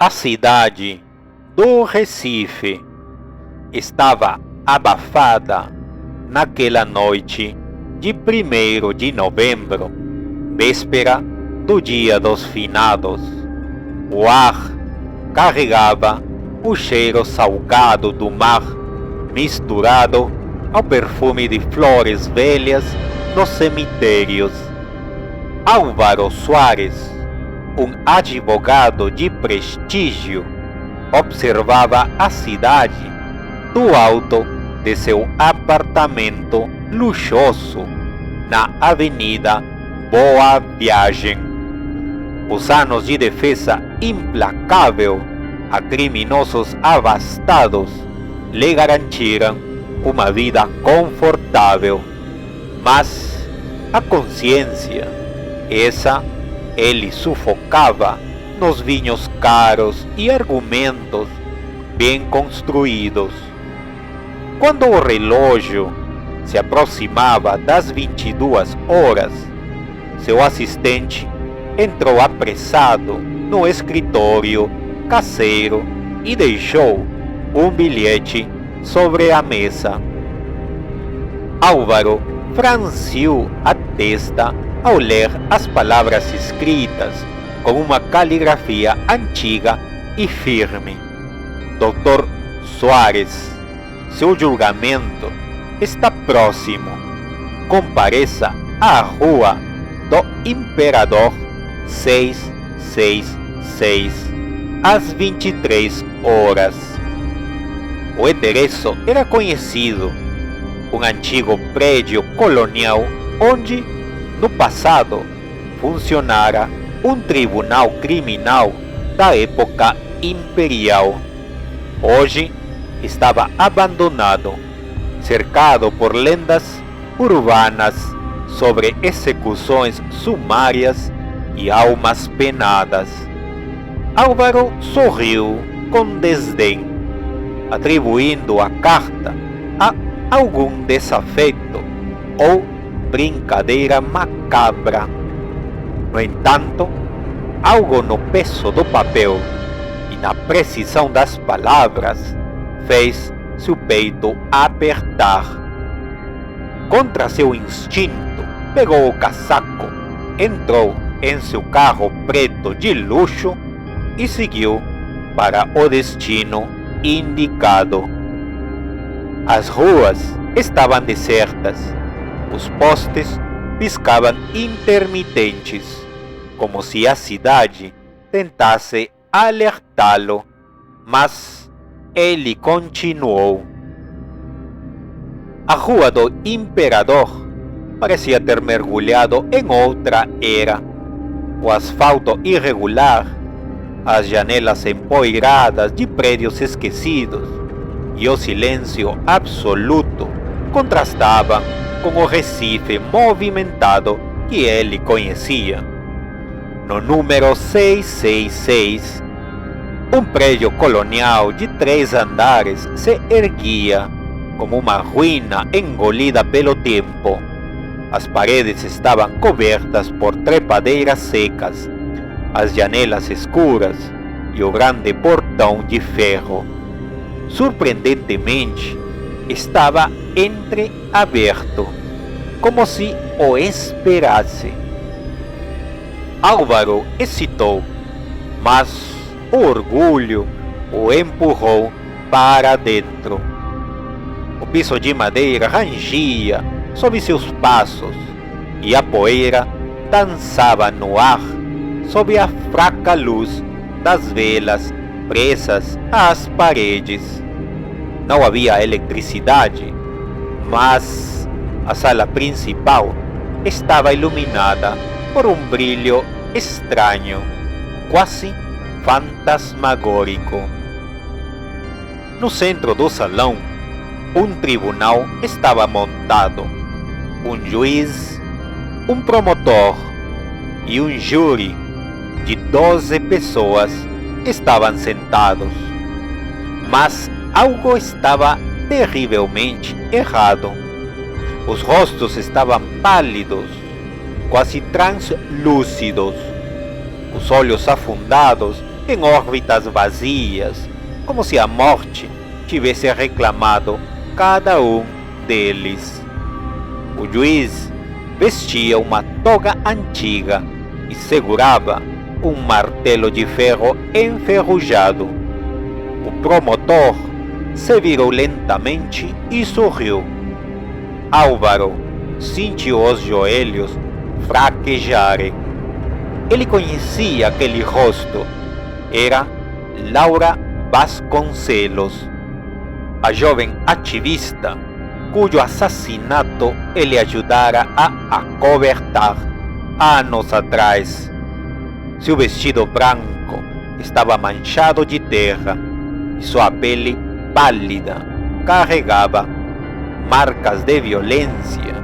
A cidade do Recife estava abafada naquela noite de 1º de novembro, véspera do Dia dos Finados. O ar carregava o cheiro salgado do mar, misturado ao perfume de flores velhas nos cemitérios. Álvaro Soares, um advogado de prestígio, observava a cidade do alto de seu apartamento luxuoso na Avenida Boa Viagem. Os anos de defesa implacável a criminosos abastados lhe garantiram uma vida confortável, mas a consciência, essa ele sufocava nos vinhos caros e argumentos bem construídos. Quando o relógio se aproximava das 22 horas, seu assistente entrou apressado no escritório caseiro e deixou um bilhete sobre a mesa. Álvaro franziu a testa ao ler as palavras escritas com uma caligrafia antiga e firme. Dr. Soares, seu julgamento está próximo. Compareça à Rua do Imperador 666 às 23 horas. O endereço era conhecido, um antigo prédio colonial onde, no passado, funcionara um tribunal criminal da época imperial. Hoje estava abandonado, cercado por lendas urbanas sobre execuções sumárias e almas penadas. Álvaro sorriu com desdém, atribuindo a carta a algum desafeto ou brincadeira macabra. No entanto, algo no peso do papel e na precisão das palavras fez seu peito apertar. Contra seu instinto, pegou o casaco, entrou em seu carro preto de luxo e seguiu para o destino indicado. As ruas estavam desertas. Os postes piscavam intermitentes, como se a cidade tentasse alertá-lo, mas ele continuou. A Rua do Imperador parecia ter mergulhado em outra era. O asfalto irregular, as janelas empoeiradas de prédios esquecidos e o silêncio absoluto contrastavam com o Recife movimentado que ele conhecia. No número 666, um prédio colonial de 3 andares se erguia como uma ruína engolida pelo tempo. As paredes estavam cobertas por trepadeiras secas, as janelas escuras e o grande portão de ferro, surpreendentemente, estava entreaberto, como se o esperasse. Álvaro hesitou, mas o orgulho o empurrou para dentro. O piso de madeira rangia sob seus passos e a poeira dançava no ar sob a fraca luz das velas presas às paredes. Não havia eletricidade, mas a sala principal estava iluminada por um brilho estranho, quase fantasmagórico. No centro do salão, um tribunal estava montado. Um juiz, um promotor e um júri de 12 pessoas estavam sentados. Mas algo estava terrivelmente errado. Os rostos estavam pálidos, quase translúcidos. Os olhos afundados em órbitas vazias, como se a morte tivesse reclamado cada um deles. O juiz vestia uma toga antiga e segurava um martelo de ferro enferrujado. O promotor se virou lentamente e sorriu. Álvaro sentiu os joelhos fraquejarem. Ele conhecia aquele rosto. Era Laura Vasconcelos, a jovem ativista cujo assassinato ele ajudara a acobertar anos atrás. Seu vestido branco estava manchado de terra e sua pele pálida carregava marcas de violência.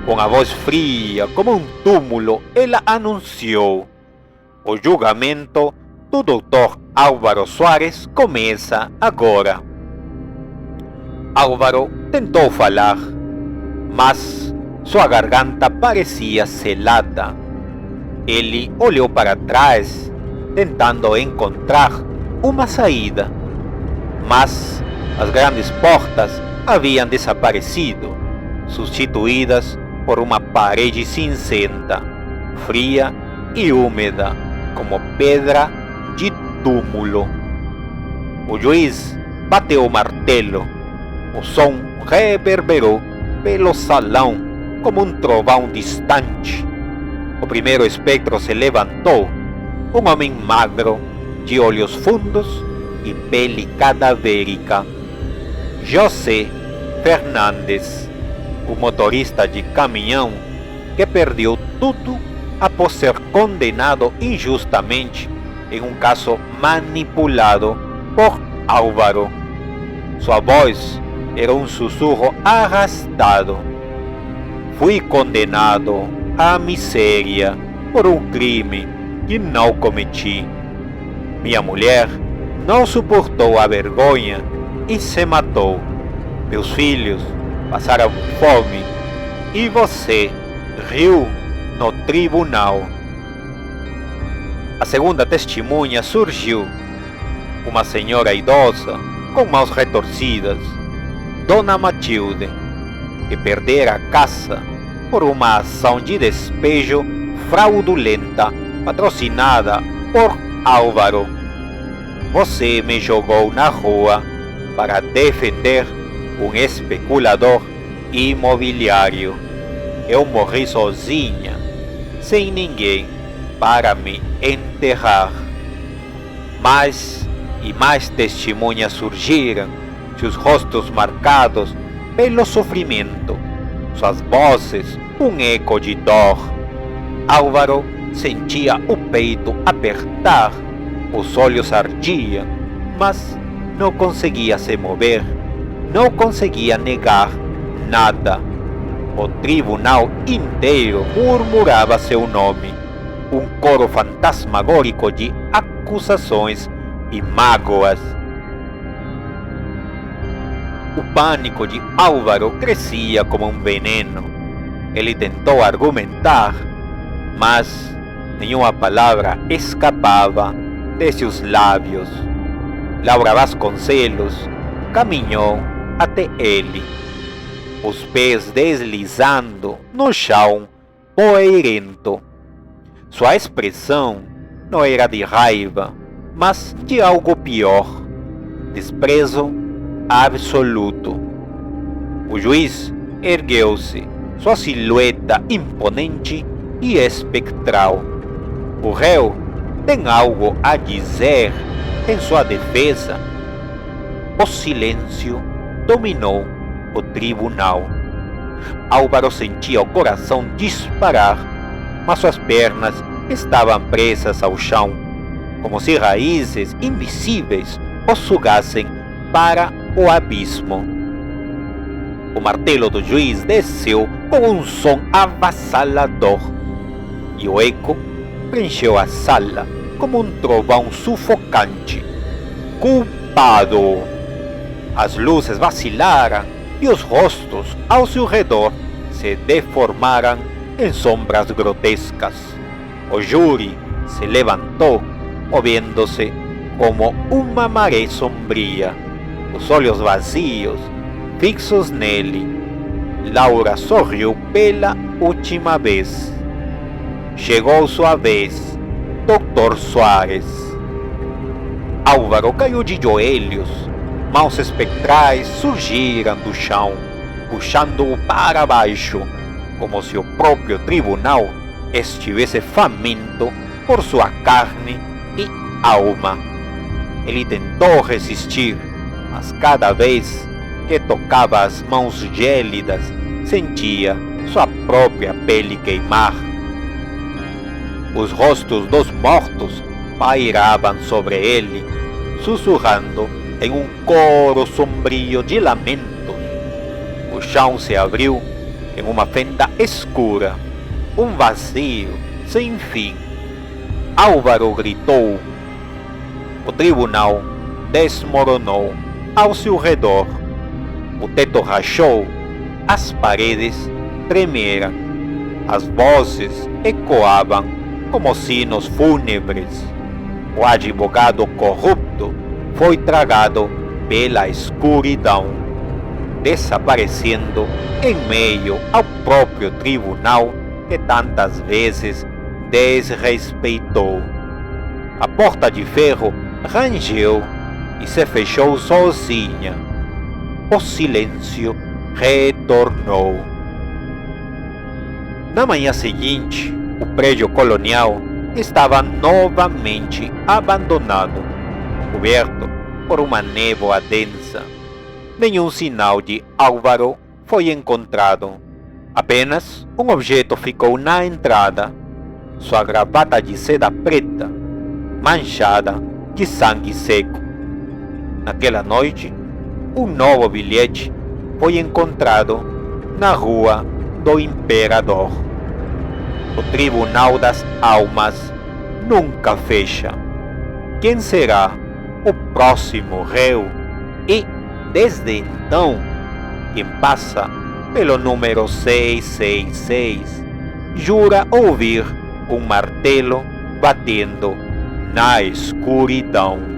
Com a voz fria como um túmulo, ela anunciou: o julgamento do Dr. Álvaro Soares começa agora. Álvaro tentou falar, mas sua garganta parecia selada. Ele olhou para trás, tentando encontrar uma saída, mas as grandes portas haviam desaparecido, substituídas por uma parede cinzenta, fria e úmida, como pedra de túmulo. O juiz bateu o martelo. O som reverberou pelo salão como um trovão distante. O primeiro espectro se levantou, um homem magro, de olhos fundos e pele cadavérica. José Fernandes, o motorista de caminhão que perdeu tudo após ser condenado injustamente em um caso manipulado por Álvaro. Sua voz era um sussurro arrastado. Fui condenado à miséria por um crime que não cometi. Minha mulher não suportou a vergonha e se matou. Meus filhos passaram fome e você riu no tribunal. A segunda testemunha surgiu, uma senhora idosa com mãos retorcidas, Dona Matilde, que perdera a casa por uma ação de despejo fraudulenta patrocinada por Álvaro. Você me jogou na rua para defender um especulador imobiliário. Eu morri sozinha, sem ninguém para me enterrar. Mais e mais testemunhas surgiram, seus rostos marcados pelo sofrimento, suas vozes um eco de dor. Álvaro sentia o peito apertar, os olhos ardiam, mas não conseguia se mover, não conseguia negar nada. O tribunal inteiro murmurava seu nome, um coro fantasmagórico de acusações e mágoas. O pânico de Álvaro crescia como um veneno. Ele tentou argumentar, mas nenhuma palavra escapava de seus lábios. Laura Vasconcelos caminhou até ele, os pés deslizando no chão poeirento. Sua expressão não era de raiva, mas de algo pior: desprezo absoluto. O juiz ergueu-se, sua silhueta imponente e espectral. O réu tem algo a dizer em sua defesa. O silêncio dominou o tribunal. Álvaro sentia o coração disparar, mas suas pernas estavam presas ao chão, como se raízes invisíveis o sugassem para o abismo. O martelo do juiz desceu com um som avassalador, e o eco preencheu a sala como um trovão sufocante. Culpado! As luzes vacilaram e os rostos ao seu redor se deformaram em sombras grotescas. O júri se levantou moviéndose como uma maré sombria, os olhos vazios, fixos nele. Laura sorriu pela última vez. Chegou sua vez, Dr. Soares. Álvaro caiu de joelhos. Mãos espectrais surgiram do chão, puxando-o para baixo, como se o próprio tribunal estivesse faminto por sua carne e alma. Ele tentou resistir, mas cada vez que tocava as mãos gélidas, sentia sua própria pele queimar. Os rostos dos mortos pairavam sobre ele, sussurrando em um coro sombrio de lamentos. O chão se abriu em uma fenda escura, um vazio sem fim. Álvaro gritou. O tribunal desmoronou ao seu redor. O teto rachou, as paredes tremeram, as vozes ecoavam como sinos fúnebres. O advogado corrupto foi tragado pela escuridão, desaparecendo em meio ao próprio tribunal que tantas vezes desrespeitou. A porta de ferro rangeu e se fechou sozinha. O silêncio retornou. Na manhã seguinte, o prédio colonial estava novamente abandonado, coberto por uma névoa densa. Nenhum sinal de Álvaro foi encontrado. Apenas um objeto ficou na entrada: sua gravata de seda preta, manchada de sangue seco. Naquela noite, um novo bilhete foi encontrado na Rua do Imperador. O Tribunal das Almas nunca fecha. Quem será o próximo réu? E, desde então, quem passa pelo número 666 jura ouvir um martelo batendo na escuridão.